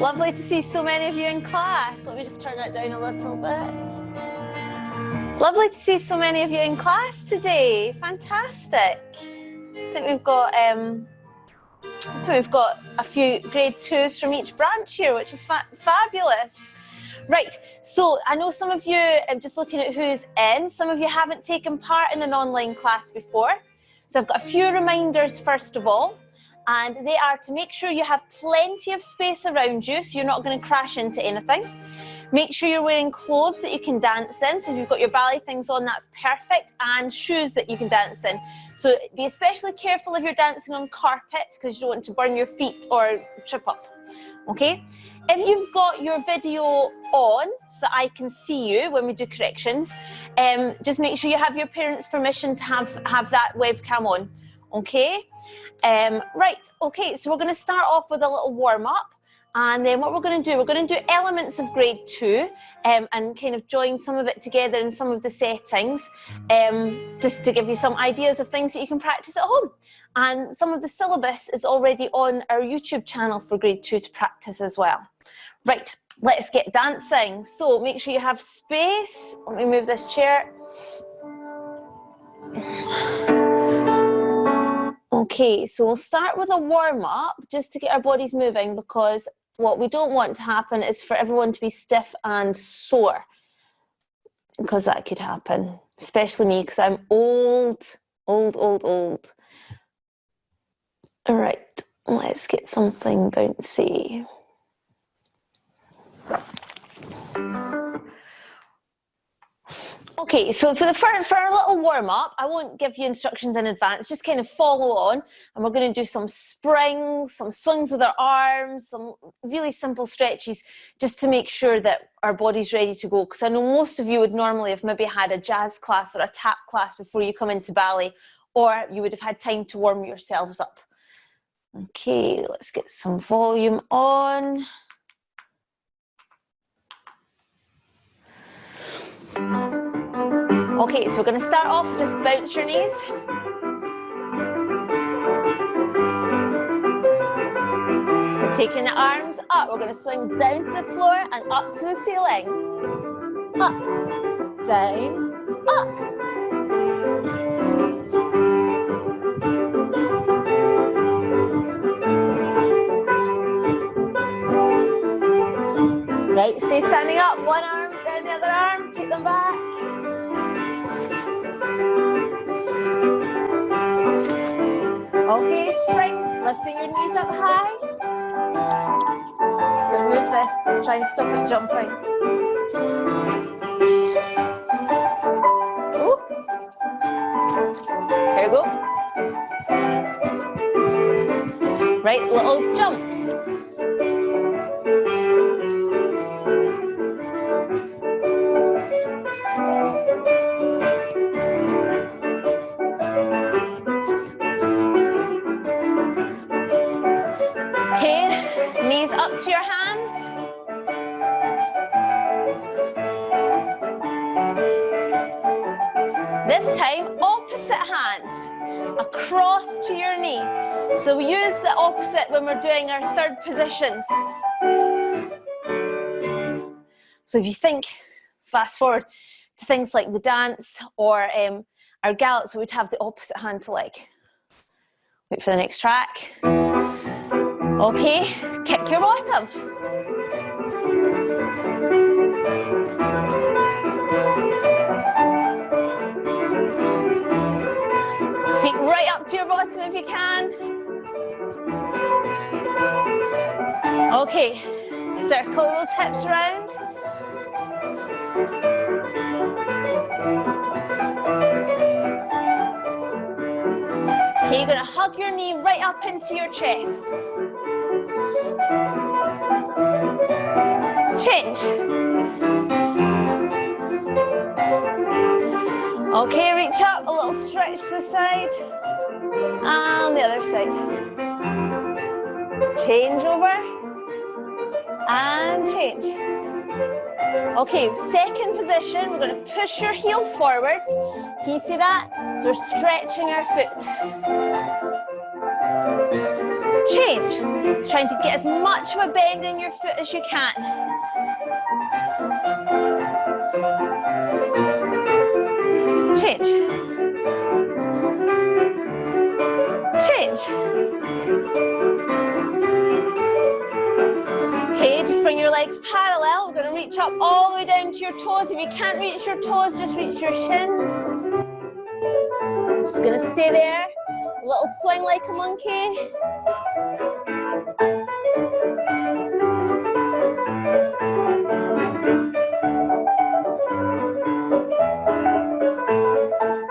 Lovely to see so many of you in class. Let me just turn that down a little bit. Lovely to see so many of you in class today. Fantastic. I think we've got a few grade 2s from each branch here, which is fabulous. Right, so I know some of you, I'm just looking at who's in, some of you haven't taken part in an online class before. So I've got a few reminders first of all, and they are to make sure you have plenty of space around you so you're not going to crash into anything. Make sure you're wearing clothes that you can dance in. So if you've got your ballet things on, that's perfect, and shoes that you can dance in. So be especially careful if you're dancing on carpet because you don't want to burn your feet or trip up, okay? If you've got your video on so that I can see you when we do corrections, just make sure you have your parents' permission to have that webcam on, okay? Right, okay, so we're going to start off with a little warm-up. And then what we're going to do elements of grade 2 and kind of join some of it together in some of the settings, just to give you some ideas of things that you can practice at home. And some of the syllabus is already on our YouTube channel for grade 2 to practice as well. Right, let's get dancing. So make sure you have space. Let me move this chair. Okay, so we'll start with a warm-up just to get our bodies moving, because what we don't want to happen is for everyone to be stiff and sore, because that could happen, especially me, because I'm old. All right, let's get something bouncy. Okay, so for our little warm-up, I won't give you instructions in advance, just kind of follow on, and we're going to do some springs, some swings with our arms, some really simple stretches, just to make sure that our body's ready to go, because I know most of you would normally have maybe had a jazz class or a tap class before you come into ballet, or you would have had time to warm yourselves up. Okay, let's get some volume on. Okay, so we're going to start off, just bounce your knees. We're taking the arms up. We're going to swing down to the floor and up to the ceiling. Up, down, up. Right, stay standing up. One arm, then the other arm. Take them back. Okay, spring, lifting your knees up high. Just to move this to try and stop it jumping. Ooh. Here we go. Right, little jumps. Okay, knees up to your hands. This time, opposite hand, across to your knee. So we use the opposite when we're doing our third positions. So if you think, fast forward to things like the dance or our gallops, we would have the opposite hand to leg. Wait for the next track. Okay, kick your bottom. Take right up to your bottom if you can. Okay, circle those hips round. Okay, you're going to hug your knee right up into your chest. Change. Okay, reach up, a little stretch to the side, and the other side. Change over, and change. Okay, second position, we're going to push your heel forwards. Can you see that? So we're stretching our foot. Change. Trying to get as much of a bend in your foot as you can. Change. Change. Okay, just bring your legs parallel. We're going to reach up all the way down to your toes. If you can't reach your toes, just reach your shins. Just going to stay there. A little swing like a monkey.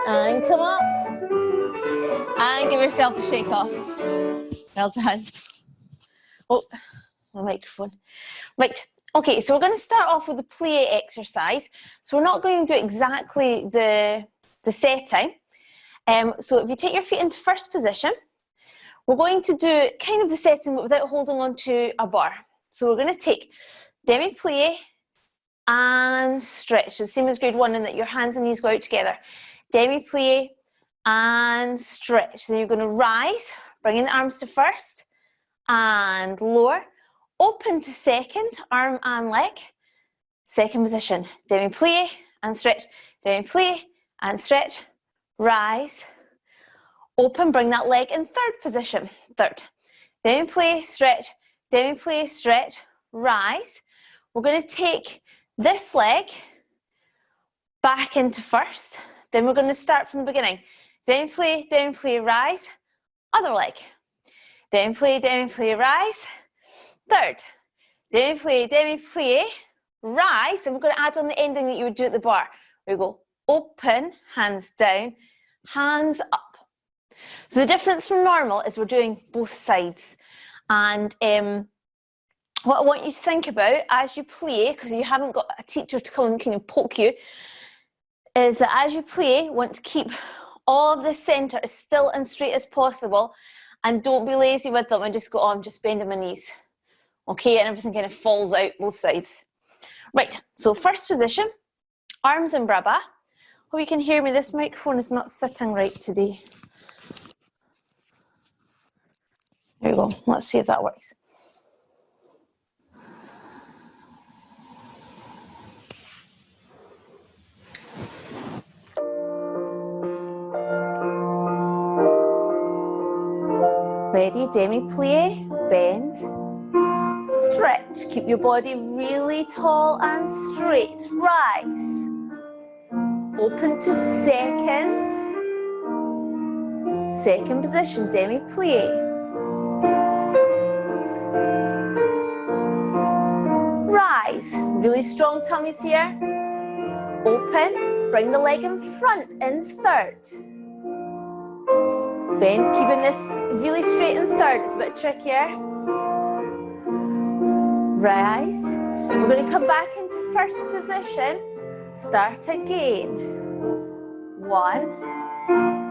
And come up. And give yourself a shake off. Well done. Oh, the microphone. Right, okay, so we're going to start off with the plie exercise. So we're not going to do exactly the setting. So if you take your feet into first position, we're going to do kind of the setting but without holding on to a bar. So we're going to take demi-plie and stretch, the same as grade 1 in that your hands and knees go out together. Demi-plie and stretch. Then you're going to rise, bringing the arms to first and lower. Open to second, arm and leg. Second position, demi-plie and stretch. Demi-plie and stretch. Rise. Open, bring that leg in third position. Third. Demi-plie, stretch. Demi-plie, stretch. Rise. We're going to take this leg back into first. Then we're going to start from the beginning. Demi-plie, demi-plie, rise. Other leg. Demi-plie, demi-plie, rise. Third. Demi-plie, demi-plie, rise. Then we're going to add on the ending that you would do at the bar. We go open, hands down, hands up. So the difference from normal is we're doing both sides. And what I want you to think about as you plie, because you haven't got a teacher to come and kind of poke you, is that as you plie, you want to keep all of the centre as still and straight as possible, and don't be lazy with them and just go, oh, I'm just bending my knees. Okay, and everything kind of falls out both sides. Right, so first position, arms in braba. Hope you can hear me, this microphone is not sitting right today. There we go, let's see if that works. Ready, demi-plie, bend, stretch. Keep your body really tall and straight. Rise. Open to second. Second position, demi-plie. Rise. Really strong tummies here. Open. Bring the leg in front in third. Bend, keeping this really straight in third. It's a bit trickier. Rise. We're going to come back into first position. Start again. One.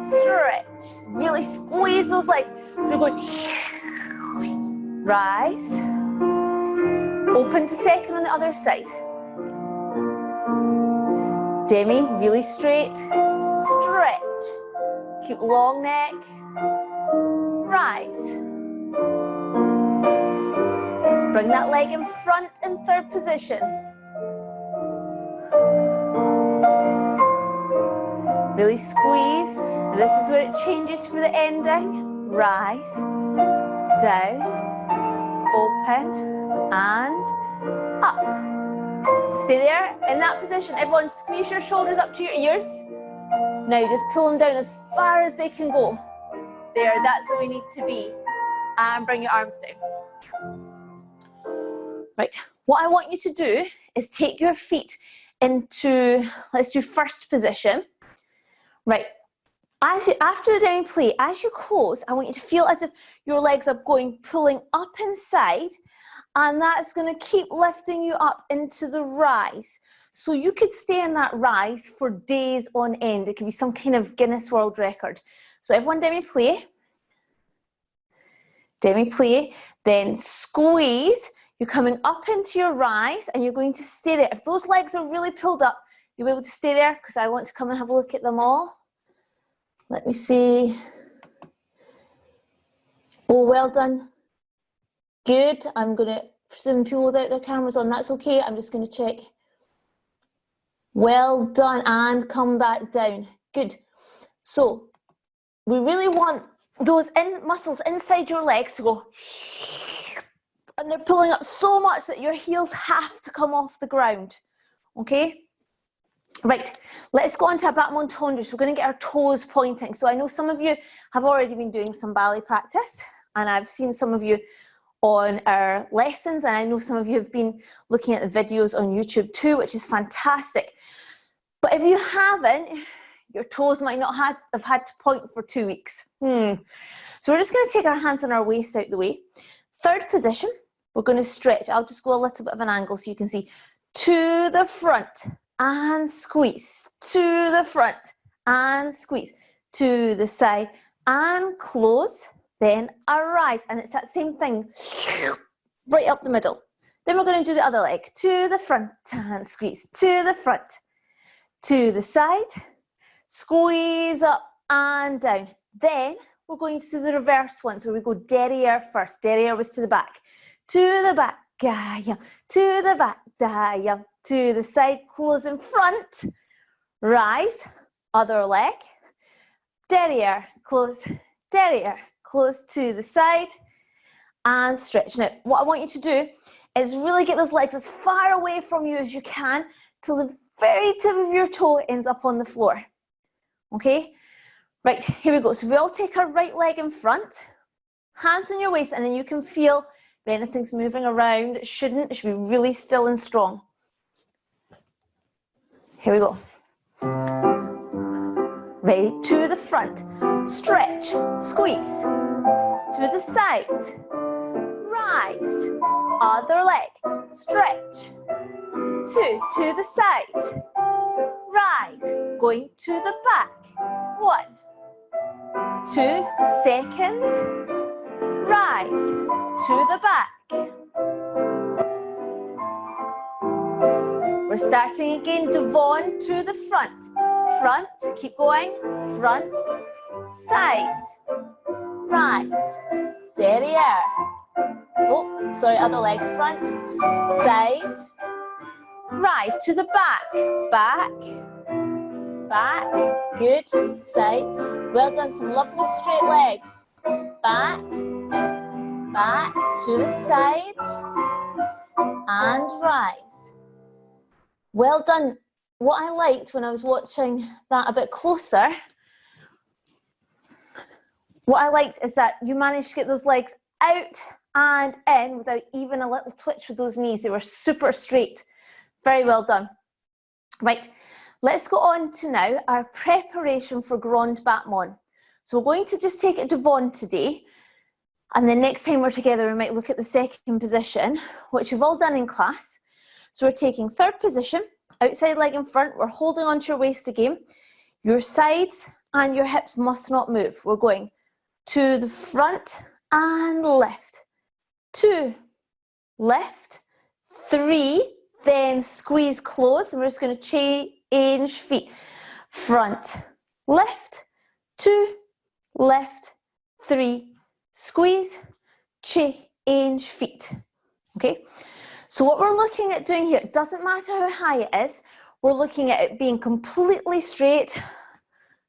Stretch. Really squeeze those legs. So you're going. Rise. Open to second on the other side. Demi, really straight. Stretch. Keep long neck. Rise. Bring that leg in front in third position. Really squeeze. This is where it changes for the ending. Rise. Down. Open. And up. Stay there in that position. Everyone squeeze your shoulders up to your ears. Now just pull them down as far as they can go. There, that's where we need to be. And bring your arms down. Right, what I want you to do is take your feet into, let's do first position. Right, after the demi-plie, as you close, I want you to feel as if your legs are pulling up inside, and that's going to keep lifting you up into the rise. So you could stay in that rise for days on end. It could be some kind of Guinness World Record. So everyone demi-plie, demi-plie, then squeeze. You're coming up into your rise and you're going to stay there. If those legs are really pulled up, you'll be able to stay there because I want to come and have a look at them all. Let me see. Oh, well done. Good. I'm going to presume people without their cameras on. That's okay. I'm just going to check. Well done. And come back down. Good. So we really want those muscles inside your legs to go. And they're pulling up so much that your heels have to come off the ground. Okay? Right, let's go on to a battement tendre. So we're going to get our toes pointing. So I know some of you have already been doing some ballet practice, and I've seen some of you on our lessons, and I know some of you have been looking at the videos on YouTube too, which is fantastic. But if you haven't, your toes might not have had to point for 2 weeks. So we're just going to take our hands on our waist out the way. Third position, we're going to stretch. I'll just go a little bit of an angle so you can see. To the front and squeeze. To the front and squeeze. To the side and close. Then arise. And it's that same thing. Right up the middle. Then we're going to do the other leg. To the front and squeeze. To the front. To the side. Squeeze up and down. Then we're going to do the reverse one. So we go derriere first. Derriere was to the back. To the back. To the back. To the side. Close in front. Rise. Other leg. Derriere. Close. Derriere. Close to the side. And stretch. Now, what I want you to do is really get those legs as far away from you as you can till the very tip of your toe ends up on the floor. Okay? Right, here we go. So we all take our right leg in front, hands on your waist, and then you can feel if anything's moving around. It shouldn't. It should be really still and strong. Here we go. Ready? To the front. Stretch. Squeeze. To the side. Rise. Other leg. Stretch. Two. To the side. Rise. Going to the back. 1. 2. Second. Rise. To the back. We're starting again. Devon to the front. Front. Keep going. Front. Side. Rise. Derriere. Oh, sorry, other leg. Front. Side. Rise. To the back. Back. Back. Good. Side. Well done. Some lovely straight legs. Back. Back. To the side. And rise. Well done. What I liked when I was watching that a bit closer, what I liked is that you managed to get those legs out and in without even a little twitch with those knees. They were super straight. Very well done. Right, let's go on to now our preparation for grand battement. So we're going to just take it devant today, and then next time we're together we might look at the second position, which we've all done in class. So we're taking third position, outside leg in front, we're holding onto your waist again. Your sides and your hips must not move. We're going to the front and left. 2, left, 3, then squeeze close, and we're just going to change feet. Front, left, 2, left, 3, squeeze, change feet. Okay? So what we're looking at doing here, it doesn't matter how high it is, we're looking at it being completely straight. I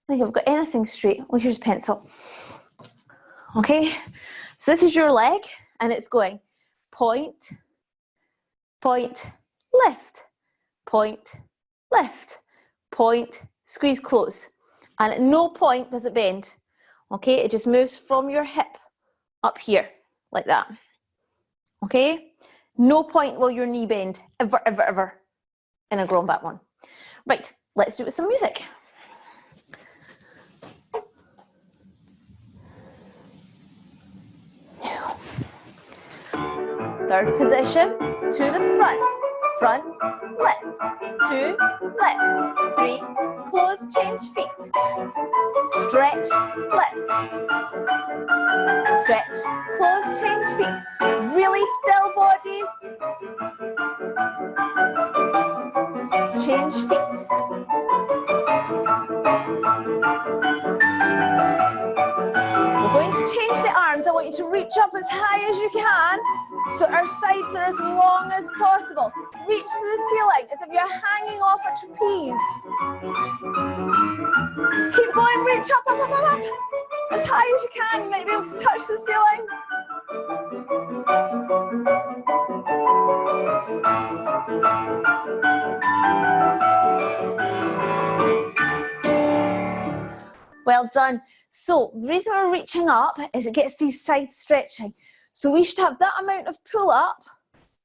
think I've got anything straight. Oh, here's a pencil. Okay, so this is your leg, and it's going point, point, left, point, left, point, squeeze close. And at no point does it bend. Okay, it just moves from your hip up here, like that. Okay? No point will your knee bend, ever, ever, ever, in a grand battement. Right, let's do it with some music. Third position, to the front, front, left, 2, left, 3, close, change feet, stretch, left, stretch, close, change feet, really still bodies, change feet, we're going to change the arms. I want want you to reach up as high as you can so our sides are as long as possible. Reach to the ceiling as if you're hanging off a trapeze. Keep going, reach up, up, up, up, up. As high as you can. You might be able to touch the ceiling. Well done. So the reason we're reaching up is it gets these sides stretching. So we should have that amount of pull up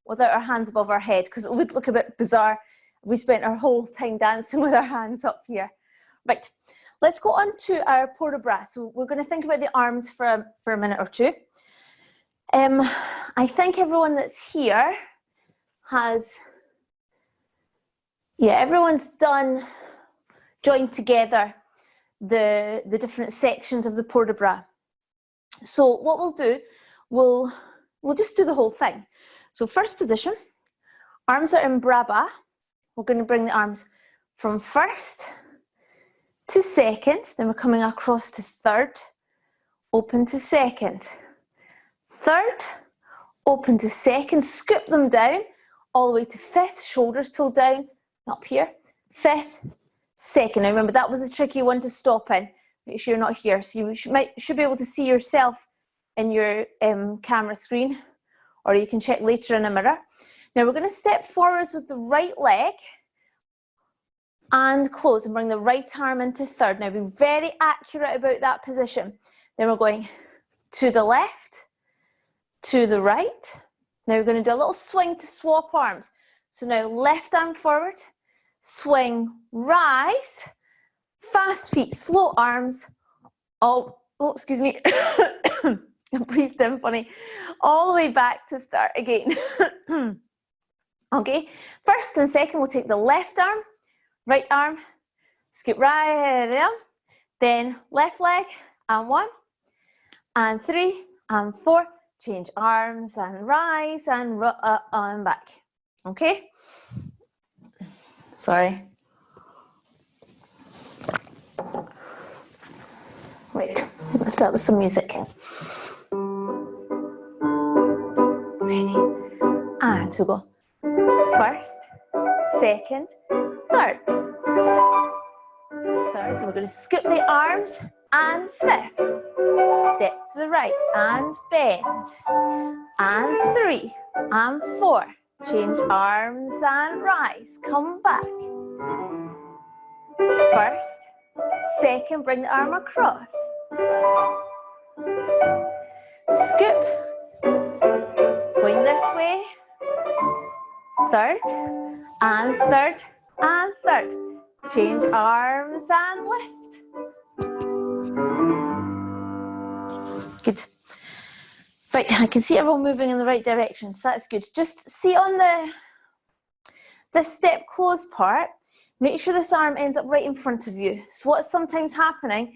without our hands above our head, because it would look a bit bizarre if we spent our whole time dancing with our hands up here. Right, let's go on to our port de bras. So we're going to think about the arms for a minute or two. I think everyone that's here has, everyone's done, joined together the different sections of the port de bras. So what we'll do, we'll just do the whole thing. So first position, arms are in bras bas. We're going to bring the arms from first to second, then we're coming across to third, open to second, third, open to second, scoop them down all the way to fifth, shoulders pulled down, up here, fifth, second. Now remember, that was a tricky one to stop in. Make sure you're not here. So you should be able to see yourself in your camera screen, or you can check later in a mirror. Now we're going to step forwards with the right leg and close and bring the right arm into third. Now be very accurate about that position. Then we're going to the left, to the right. Now we're going to do a little swing to swap arms. So now left arm forward, swing, rise, fast feet, slow arms, excuse me, I breathed in funny, all the way back to start again. Okay, first and second we'll take the left arm, right arm, scoop right down, then left leg, and 1, and 3, and 4, change arms, and rise, and back, okay? Sorry. Right, let's start with some music. Ready? And so go first, second, third. Third, we're going to scoop the arms and fifth. Step to the right and bend. And 3 and 4. Change arms and rise. Come back. First, second, bring the arm across. Scoop. Going this way. Third, and third, and third. Change arms and lift. Good. Right, I can see everyone moving in the right direction, so that's good. Just see on this step close part, make sure this arm ends up right in front of you. So what's sometimes happening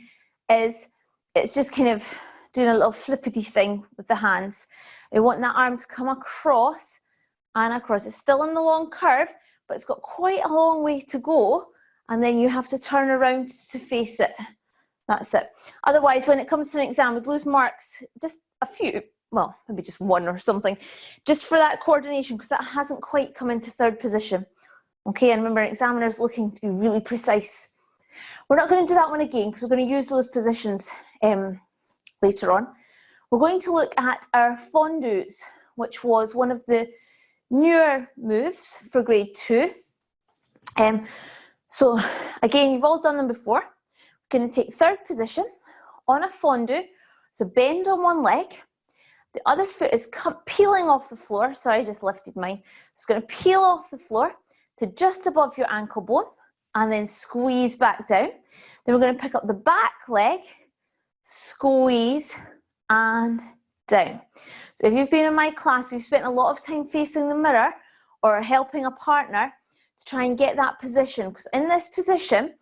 is it's just kind of doing a little flippity thing with the hands. We want that arm to come across and across. It's still in the long curve, but it's got quite a long way to go, and then you have to turn around to face it. That's it. Otherwise, when it comes to an exam, we'd lose marks, just a few, well, maybe just 1 or something, just for that coordination, because that hasn't quite come into third position. Okay, and remember, an examiner's looking to be really precise. We're not going to do that one again, because we're going to use those positions later on. We're going to look at our fondus, which was one of the newer moves for grade 2. So again, you've all done them before. We're going to take third position on a fondu. So bend on one leg. The other foot is peeling off the floor. Sorry, I just lifted mine. It's going to peel off the floor to just above your ankle bone and then squeeze back down. Then we're going to pick up the back leg, squeeze and down. So if you've been in my class, we've spent a lot of time facing the mirror or helping a partner to try and get that position, because in this position,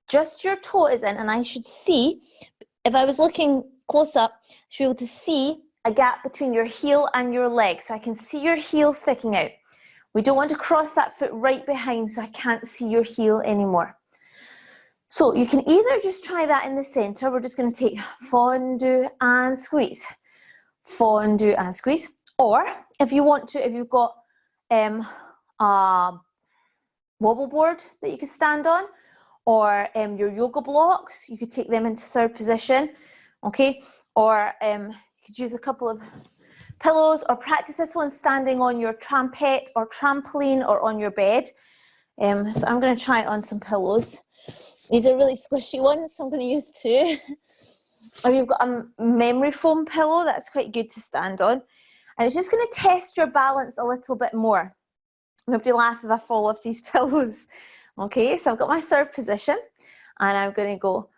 just your toe is in, and I should see, if I was looking close up, I should be able to see a gap between your heel and your leg, so I can see your heel sticking out. We don't want to cross that foot right behind, so I can't see your heel anymore. So you can either just try that in the center. We're just going to take fondu and squeeze. fondue and squeeze. Or if you want to, if you've got a wobble board that you could stand on, or your yoga blocks, you could take them into third position, okay? Or you could use a couple of pillows, or practice this one standing on your trampette or trampoline or on your bed. So I'm going to try it on some pillows. These are really squishy ones, so I'm going to use two. Or you've got a memory foam pillow, that's quite good to stand on. And it's just going to test your balance a little bit more. Nobody laugh if I fall off these pillows. Okay, so I've got my third position, and I'm going to go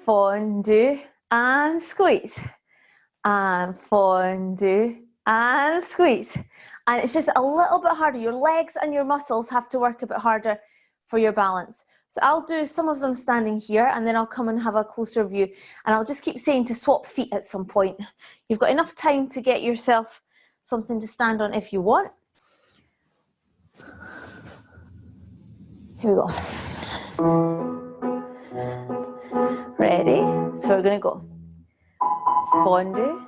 fondue and squeeze, and fondue and squeeze. And it's just a little bit harder. Your legs and your muscles have to work a bit harder for your balance. So I'll do some of them standing here, and then I'll come and have a closer view. And I'll just keep saying to swap feet at some point. You've got enough time to get yourself something to stand on if you want. Here we go. Ready? So we're going to go fondue,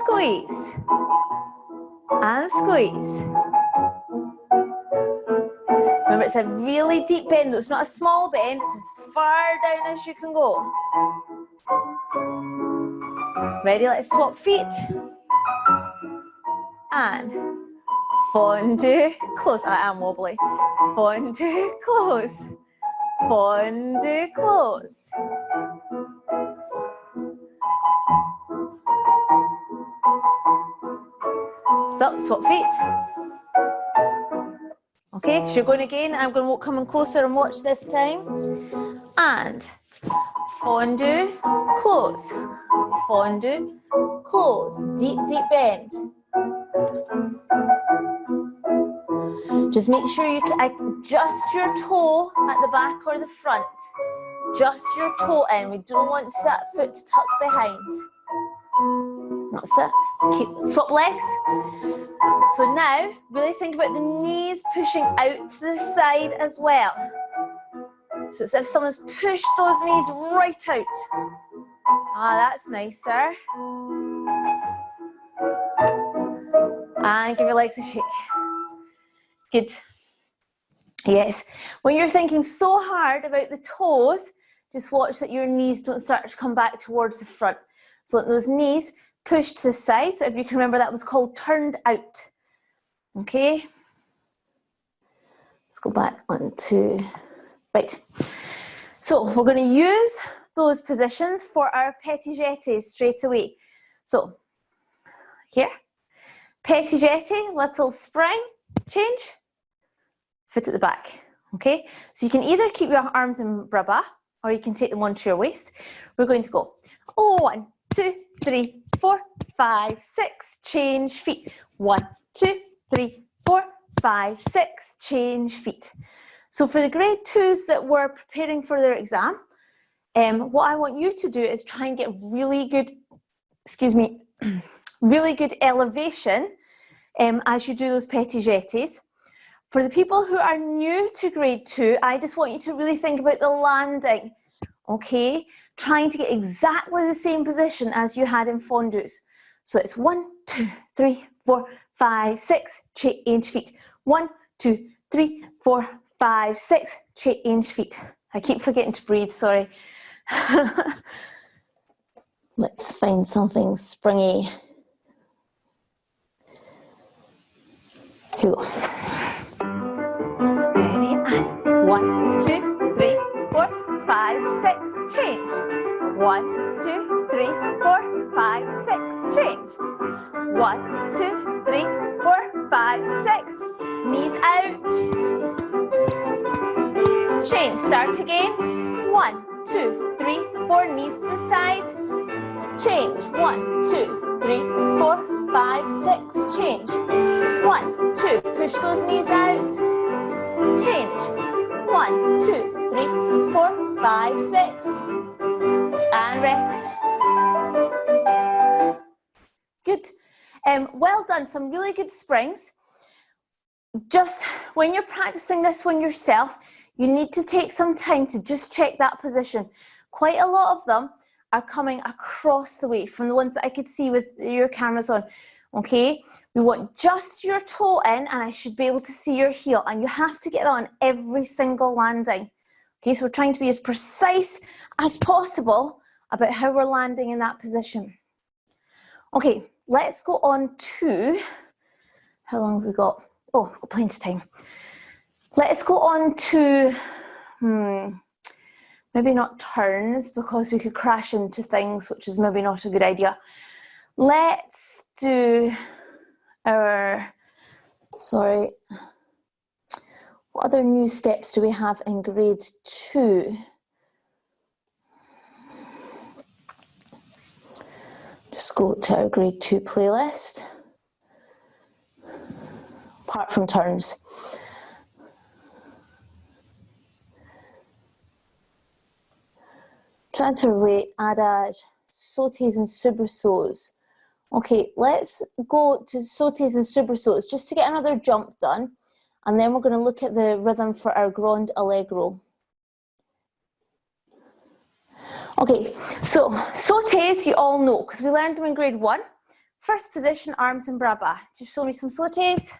squeeze, and squeeze. Remember, it's a really deep bend, though. It's not a small bend, it's as far down as you can go. Ready? Let's swap feet. And fondue, close. I am wobbly. Fondue, close. Fondue, close. So, swap feet. Okay, so you're going again. I'm going to come in closer and watch this time. And fondue, close. Fondue, close. Deep, deep bend. Just make sure you adjust your toe at the back or the front. Just your toe in. We don't want that foot to tuck behind. That's it. Keep, swap legs. So now, really think about the knees pushing out to the side as well. So it's as if someone's pushed those knees right out. Ah, that's nicer. And give your legs a shake. Good. Yes. When you're thinking so hard about the toes, just watch that your knees don't start to come back towards the front. So those knees push to the side. So if you can remember, that was called turned out. Okay. Let's go back onto, right. So we're going to use those positions for our petit jetés straight away. So here, petit jeté, little spring, change, foot at the back. Okay, so you can either keep your arms in braba, or you can take them onto your waist. We're going to go 1, 2, 3, 4, 5, 6, change feet. 1, 2, 3, 4, 5, 6, change feet. So for the grade 2s that were preparing for their exam, what I want you to do is try and get really good, really good elevation as you do those petit jetés. For the people who are new to grade 2, I just want you to really think about the landing, okay? Trying to get exactly the same position as you had in fondues. So it's 1, 2, 3, 4, 5, 6, change feet. 1, 2, 3, 4, 5, 6, change feet. I keep forgetting to breathe, sorry. Let's find something springy. Here we go. Ready? And 1, 2, 3, 4, 5, 6, change. 1, 2, 3, 4, 5, 6, change. 1, 2, 3, 4, 5, 6. Knees out. Change. Start again. 1, 2, 3, 4. Knees to the side. Change. 1, 2, 3, 4, 5, 6. Change. 1, 2. Push those knees out. Change. 1, 2, 3, 4, 5, 6. And rest. Good. Well done. Some really good springs. Just when you're practicing this one yourself, you need to take some time to just check that position. Quite a lot of them are coming across the way from the ones that I could see with your cameras on. Okay, we want just your toe in, and I should be able to see your heel, and you have to get on every single landing. Okay, so we're trying to be as precise as possible about how we're landing in that position. Okay, let's go on to, how long have we got? Oh, we've got plenty of time. Let's go on to, maybe not turns, because we could crash into things, which is maybe not a good idea. Let's do our, sorry, what other new steps do we have in grade 2? Just go to our grade 2 playlist, apart from turns. Transfer weight, adage, sautés and soubresauts. Okay, let's go to sautés and soubresauts just to get another jump done, and then we're going to look at the rhythm for our grand Allegro. Okay, so sautés you all know because we learned them in grade 1. First position, arms and bras bas. Just show me some sautés.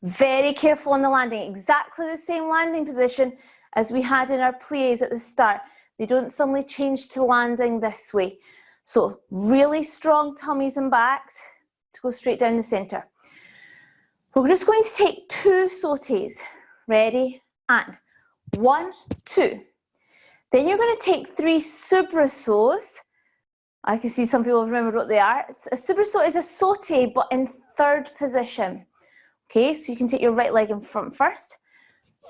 Very careful on the landing, exactly the same landing position as we had in our plies at the start. They don't suddenly change to landing this way. So really strong tummies and backs to go straight down the centre. We're just going to take 2 sautés. Ready? And 1, 2. Then you're going to take 3 soubresauts. I can see some people have remembered what they are. A soubresaut is a sauté, but in 3rd position. Okay, so you can take your right leg in front first.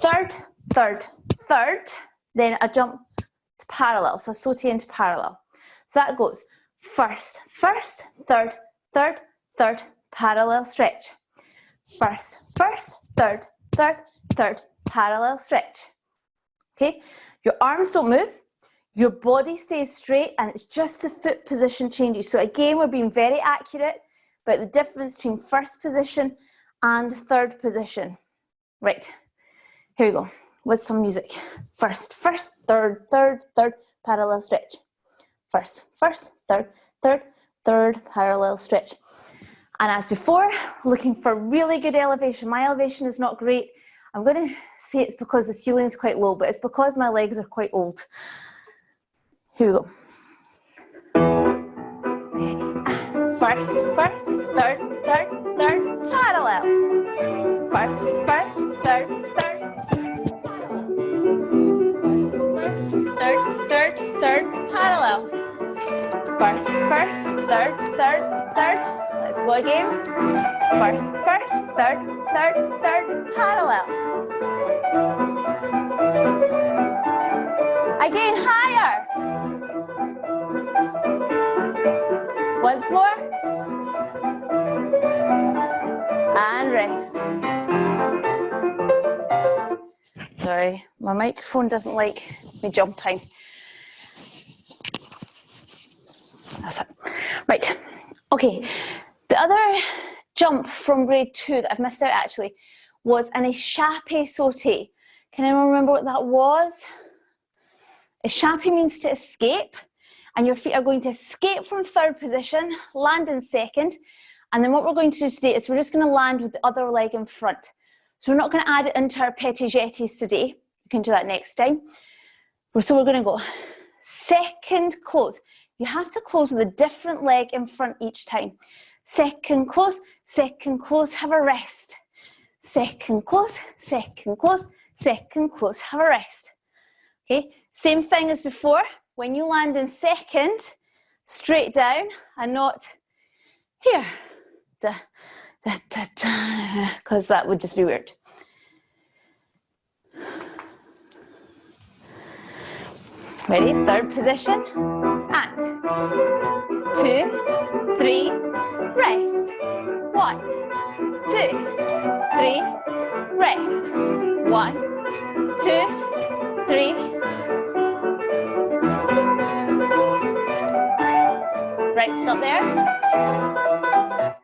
3rd, 3rd, 3rd. Then a jump to parallel. So a sauté into parallel. So that goes 1st, 1st, 3rd, 3rd, 3rd, parallel stretch. 1st, 1st, 3rd, 3rd, 3rd, parallel stretch. Okay, your arms don't move, your body stays straight, and it's just the foot position changes. So again, we're being very accurate about the difference between 1st position and 3rd position. Right, here we go with some music. 1st, 1st, 3rd, 3rd, 3rd, parallel stretch. 1st, 1st, 3rd, 3rd, 3rd, parallel stretch. And as before, looking for really good elevation. My elevation is not great. I'm going to say it's because the ceiling is quite low, but it's because my legs are quite old. Here we go. First, 3rd, 3rd, 3rd, parallel. 1st, 3rd, 3rd, parallel. 1st, 3rd, 3rd, parallel. 1st, 3rd, 3rd. Let's go again. 1st, 3rd, 3rd, parallel. Again, higher. Once more. And rest. Sorry, my microphone doesn't like me jumping. That's it. Right. Okay. The other jump from grade 2 that I've missed out actually was an échappé sauté. Can anyone remember what that was? Échappé means to escape, and your feet are going to escape from 3rd position, land in 2nd, and then what we're going to do today is we're just going to land with the other leg in front. So we're not going to add it into our petit jetés today. We can do that next time. So we're going to go 2nd close. You have to close with a different leg in front each time. 2nd close, 2nd close, have a rest. 2nd close, 2nd close, 2nd close, have a rest. Okay, same thing as before. When you land in 2nd, straight down and not here. Because that would just be weird. Ready? 3rd position. And 2, 3, rest. 1, 2, 3, rest. 1, 2, 3. Right, stop there.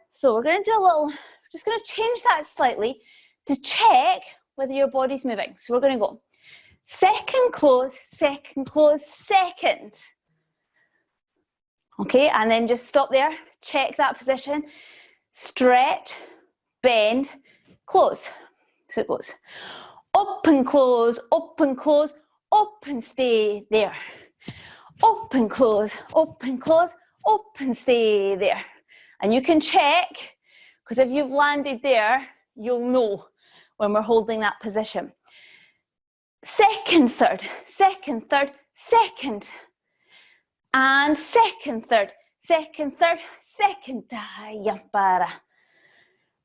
So we're going to do a little, just going to change that slightly to check whether your body's moving. So we're going to go 2nd close, 2nd close, 2nd. Okay, and then just stop there, check that position, stretch, bend, close. So it goes open, close, open, close, open, stay there. Open, close, open, close, open, stay there. And you can check, because if you've landed there, you'll know when we're holding that position. Second, third, second, third, second. And second, third, second, third, second.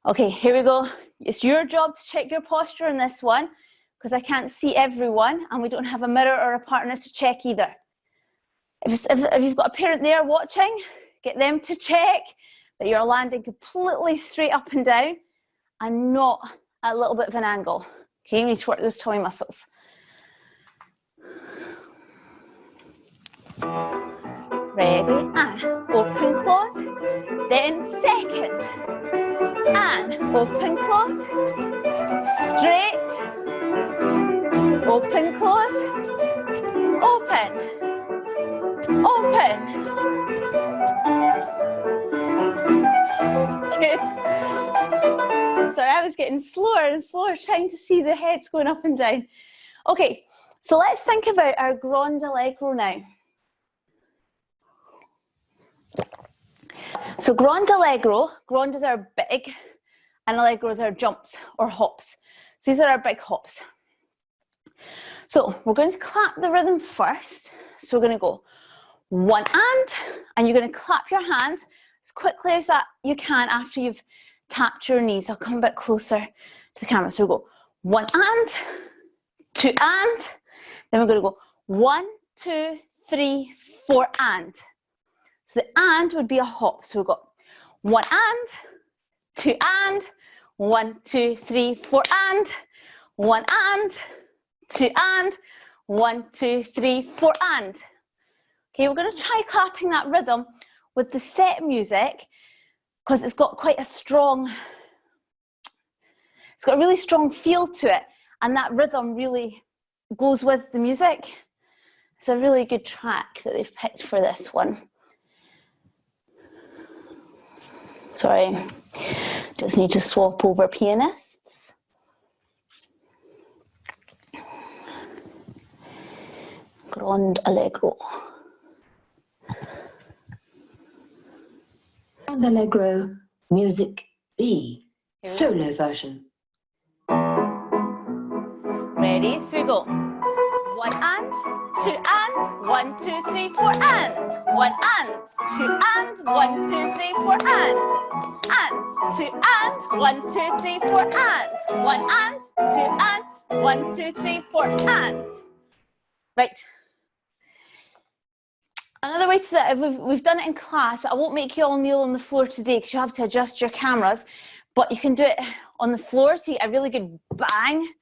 Okay, here we go. It's your job to check your posture in this one, because I can't see everyone and we don't have a mirror or a partner to check either. If you've got a parent there watching, get them to check that you're landing completely straight up and down and not at a little bit of an angle. Okay, you need to work those tummy muscles. Ready, and open, close, then second, and open, close, straight, open, close, open, open. Good. Sorry, I was getting slower and slower trying to see the heads going up and down. Okay, so let's think about our Grande Allegro now. So Grande Allegro, grandes are big and Allegros are jumps or hops. So these are our big hops. So we're going to clap the rhythm first. So we're going to go one and you're going to clap your hands as quickly as that you can after you've tapped your knees. I'll come a bit closer to the camera. So we'll go one and, two and, then we're going to go 1, 2, 3, 4 and. So the and would be a hop. So we've got one and, two and, 1, 2, 3, 4 and, one and, two and, 1, 2, 3, 4 and. Okay, we're going to try clapping that rhythm with the set music because it's got quite a strong, it's got a really strong feel to it, and that rhythm really goes with the music. It's a really good track that they've picked for this one. Sorry, just need to swap over pianists. Grande Allegro. Grande Allegro, music B, solo version. Ready? So we go. One and, two and, 1, 2, 3, 4 and. One and, two and, 1, 2, 3, 4 and. And, two and, 1, 2, 3, 4 and. One and, two and, 1, 2, 3, 4 and. Right. Another way to do it, we've done it in class. I won't make you all kneel on the floor today because you have to adjust your cameras, but you can do it on the floor so you get a really good bang.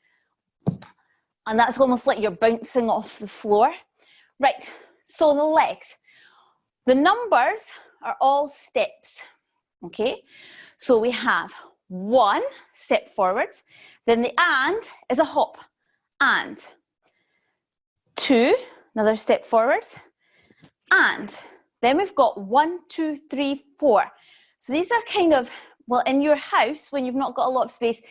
And that's almost like you're bouncing off the floor. Right, so the legs. The numbers are all steps, okay? So we have 1 step forwards, then the and is a hop, and 2, another step forwards, and then we've got 1, 2, 3, 4. So these are kind of, well, in your house, when you've not got a lot of space,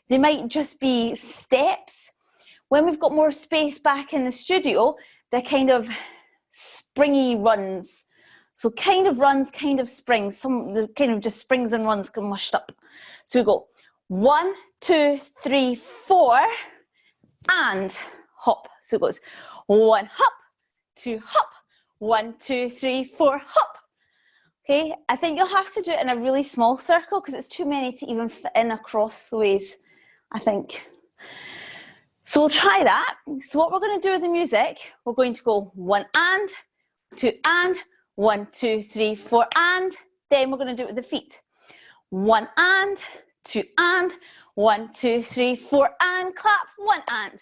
they might just be steps. When we've got more space back in the studio, they're kind of springy runs. So kind of runs, kind of springs. Some they're kind of just springs and runs get mushed up. So we go 1, 2, 3, 4, and hop. So it goes 1 hop, 2 hop, 1, 2, 3, 4 hop. Okay, I think you'll have to do it in a really small circle because it's too many to even fit in across the ways, I think. So we'll try that. So what we're going to do with the music, we're going to go 1 and, 2 and, 1, 2, 3, 4 and, then we're going to do it with the feet. 1 and, 2 and, 1, 2, 3, 4 and, clap, 1 and,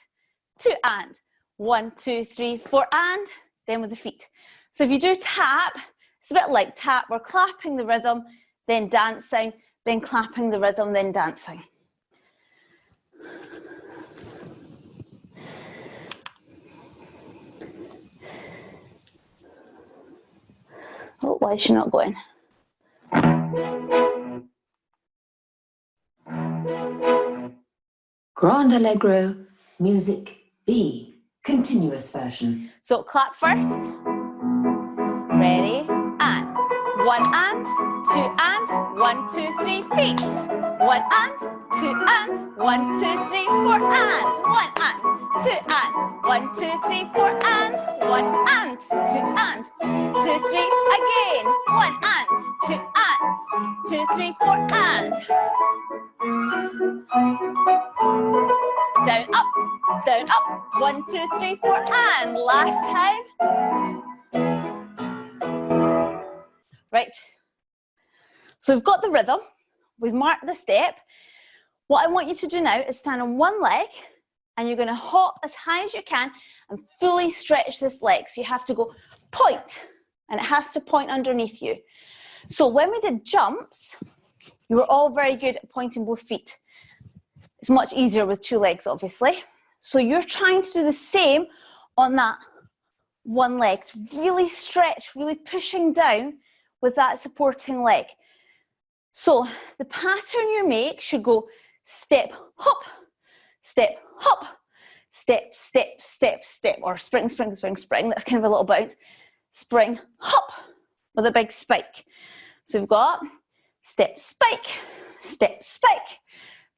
2 and, 1, 2, 3, 4 and, then with the feet. So if you do tap, it's a bit like tap, we're clapping the rhythm, then dancing, then clapping the rhythm, then dancing. Oh, why is she not going? Grand Allegro, music B, continuous version. So clap first. Ready, and. 1 and, 2 and, 1, 2, 3, feet. 1 and, 2 and, 1, 2, 3, 4 and. 1 and, 2 and, 1, 2, 3, 4 and. 1 and, 2 and, 2, 3, again. 1 and, 2 and, 2, 3, 4 and. Down, up, 1, 2, 3, 4 and. Last time. Right. So we've got the rhythm, we've marked the step. What I want you to do now is stand on one leg and you're going to hop as high as you can and fully stretch this leg. So you have to go point and it has to point underneath you. So when we did jumps, you were all very good at pointing both feet. It's much easier with 2 legs, obviously. So you're trying to do the same on that one leg. To really stretch, really pushing down with that supporting leg. So the pattern you make should go step, hop, step, hop, step, step, step, step, or spring, spring, spring, spring. That's kind of a little bounce. Spring, hop, with a big spike. So we've got step, spike,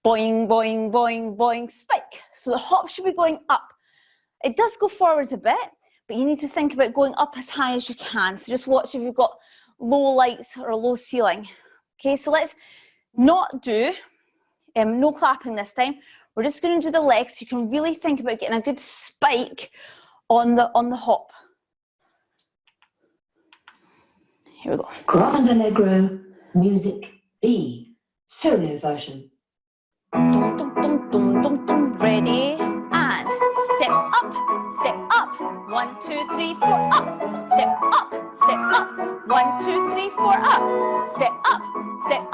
boing, boing, boing, boing, spike. So the hop should be going up. It does go forwards a bit, but you need to think about going up as high as you can. So just watch if you've got low lights or a low ceiling. Okay, so let's not do, no clapping this time. We're just going to do the legs so you can really think about getting a good spike on the hop. Here we go. Grand Allegro, music B, solo version. Dum, dum, dum, dum, dum, dum. Ready, and step up, 1, 2, 3, 4, up, step up, 1, 2, 3, 4, up, step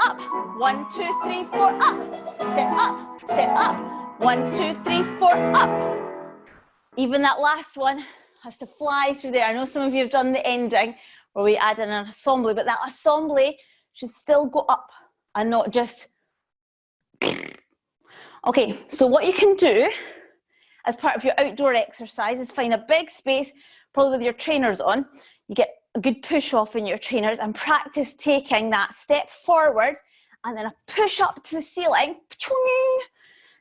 up, 1, 2, 3, 4, up, step up, 1, 2, 3, 4, up. Even that last one has to fly through there. I know some of you have done the ending where we add in an assembly, but that assembly should still go up and not just. Okay, so what you can do as part of your outdoor exercise is find a big space, probably with your trainers on. You get a good push off in your trainers and practice taking that step forward and then a push up to the ceiling.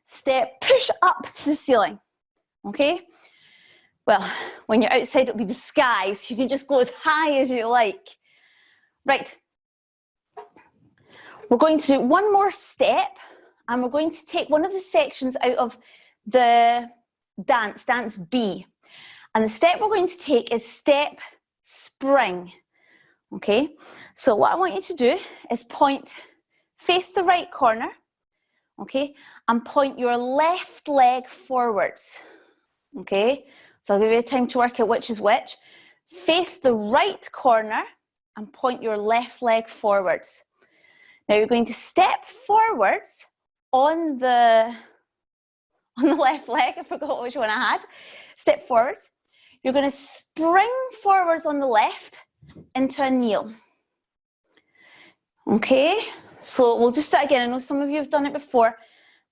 Step, push up to the ceiling. Okay? Well, when you're outside, it'll be the sky, so you can just go as high as you like. Right. We're going to do one more step, and we're going to take one of the sections out of the dance B. And the step we're going to take is step, spring. Okay? So what I want you to do is face the right corner, okay? And point your left leg forwards, okay? So I'll give you time to work out which is which. Face the right corner and point your left leg forwards. Now you're going to step forwards on the left leg. I forgot which one I had. Step forwards. You're going to spring forwards on the left into a kneel. Okay, so we'll just do it again. I know some of you have done it before,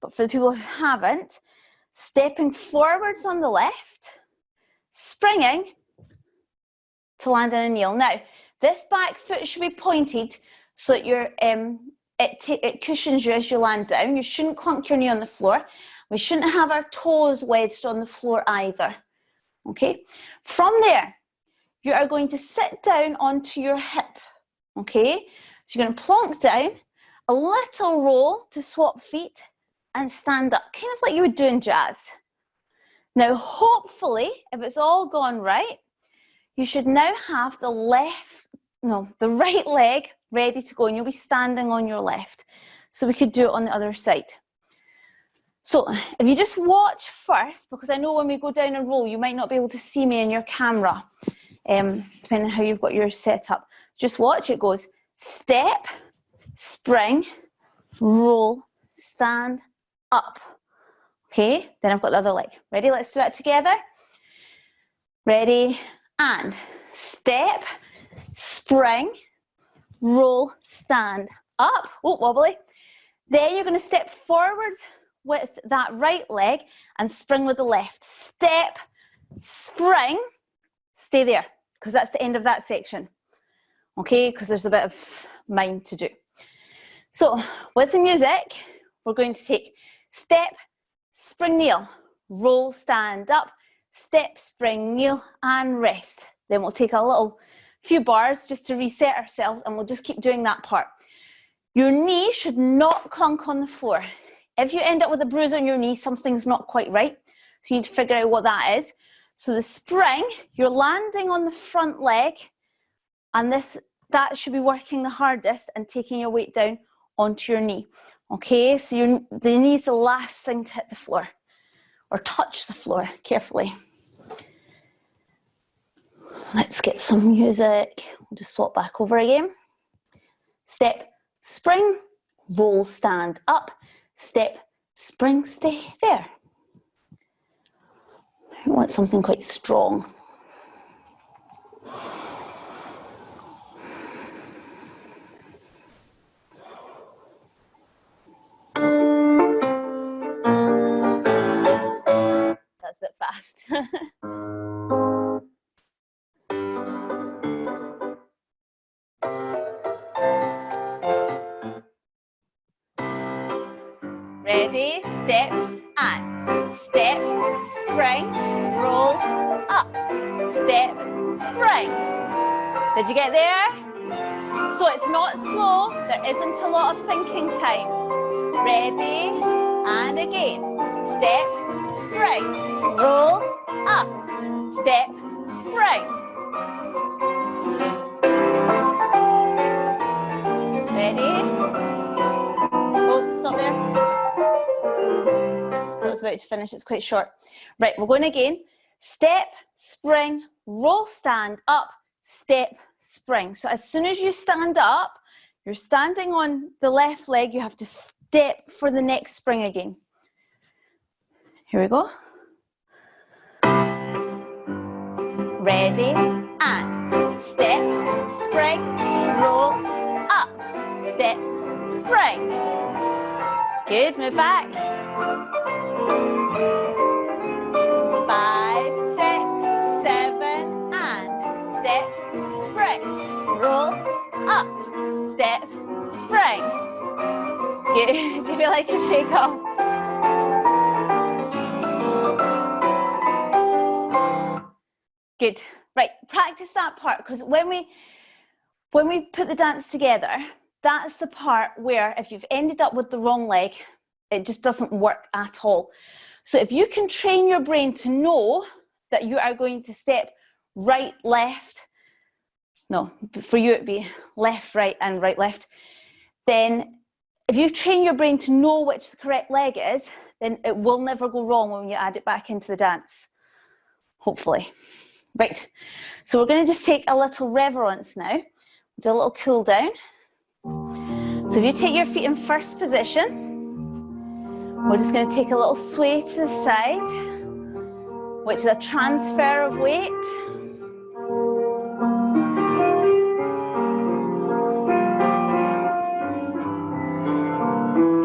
but for the people who haven't, stepping forwards on the left, springing to land in a kneel. Now, this back foot should be pointed so that it cushions you as you land down. You shouldn't clunk your knee on the floor. We shouldn't have our toes wedged on the floor either. Okay, from there, you are going to sit down onto your hip. Okay, so you're going to plonk down, a little roll to swap feet, and stand up, kind of like you would do in jazz. Now, hopefully, if it's all gone right, you should now have the right leg ready to go, and you'll be standing on your left. So we could do it on the other side. So if you just watch first, because I know when we go down and roll, you might not be able to see me in your camera, depending on how you've got yours set up. Just watch, it goes step, spring, roll, stand, up. Okay, then I've got the other leg. Ready? Let's do that together. Ready, and step, spring, roll, stand up. Oh, wobbly. Then you're going to step forward with that right leg and spring with the left. Step, spring, stay there, because that's the end of that section. Okay, because there's a bit of mime to do. So with the music, we're going to take step, spring, kneel, roll, stand up, step, spring, kneel, and rest. Then we'll take a few bars just to reset ourselves, and we'll just keep doing that part. Your knee should not clunk on the floor. If you end up with a bruise on your knee, something's not quite right. So you need to figure out what that is. So the spring, you're landing on the front leg, and that should be working the hardest and taking your weight down onto your knee. Okay, so the knee is the last thing to hit the floor or touch the floor carefully. Let's get some music. We'll just swap back over again. Step, spring, roll, stand up, step, spring, stay there. I want something quite strong. That's a bit fast. Ready, step, and step, spring, roll, up, step, spring. Did you get there? So it's not slow, there isn't a lot of thinking time. Ready, and again. Step, spring, roll, up, step, spring. Ready? Oh, stop there. So it's about to finish, it's quite short. Right, we're going again. Step, spring, roll, stand up, step, spring. So as soon as you stand up, you're standing on the left leg, you have to step for the next spring again. Here we go. Ready, and step, spring, roll, up, step, spring. Good, move back. 5, 6, 7, and step, spring, roll, up, step, spring. Good, do you feel like a shake off? Good. Right, practice that part, because when we put the dance together, that's the part where if you've ended up with the wrong leg, it just doesn't work at all. So if you can train your brain to know that you are going to step right, left, no, for you it'd be left, right, and right, left, then if you train your brain to know which the correct leg is, then it will never go wrong when you add it back into the dance, hopefully. Right, so we're going to just take a little reverence now, do a little cool down. So if you take your feet in first position, we're just going to take a little sway to the side, which is a transfer of weight.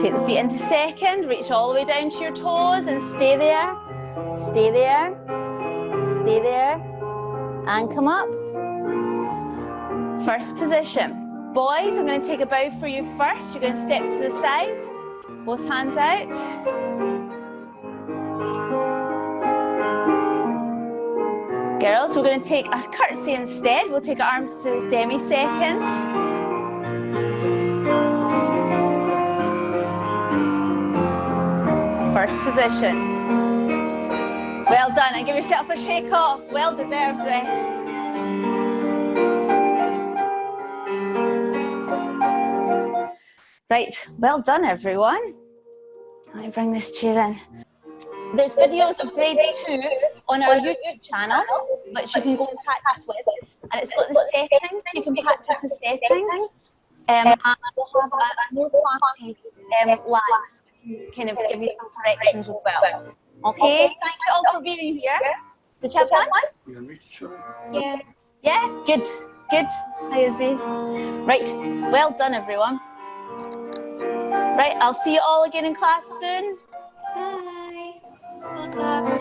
Take the feet into second, reach all the way down to your toes and stay there, stay there, stay there. And come up. First position. Boys, I'm going to take a bow for you first. You're going to step to the side. Both hands out. Girls, we're going to take a curtsy instead. We'll take our arms to demi-second. First position. Well done, and give yourself a shake off. Well deserved rest. Right, well done everyone. Let me bring this chair in. There's videos of grade 2 on our YouTube channel, which you can go and practice with. And it's got the settings, you can practice the settings. And we'll have more classes live, kind of give you some corrections as well. Okay, thank you all for being here. Did you have fun? You unmuted, sure. Yeah. Yeah, good. Good. Hi, Izzy. Right. Well done, everyone. Right. I'll see you all again in class soon. Bye. Bye.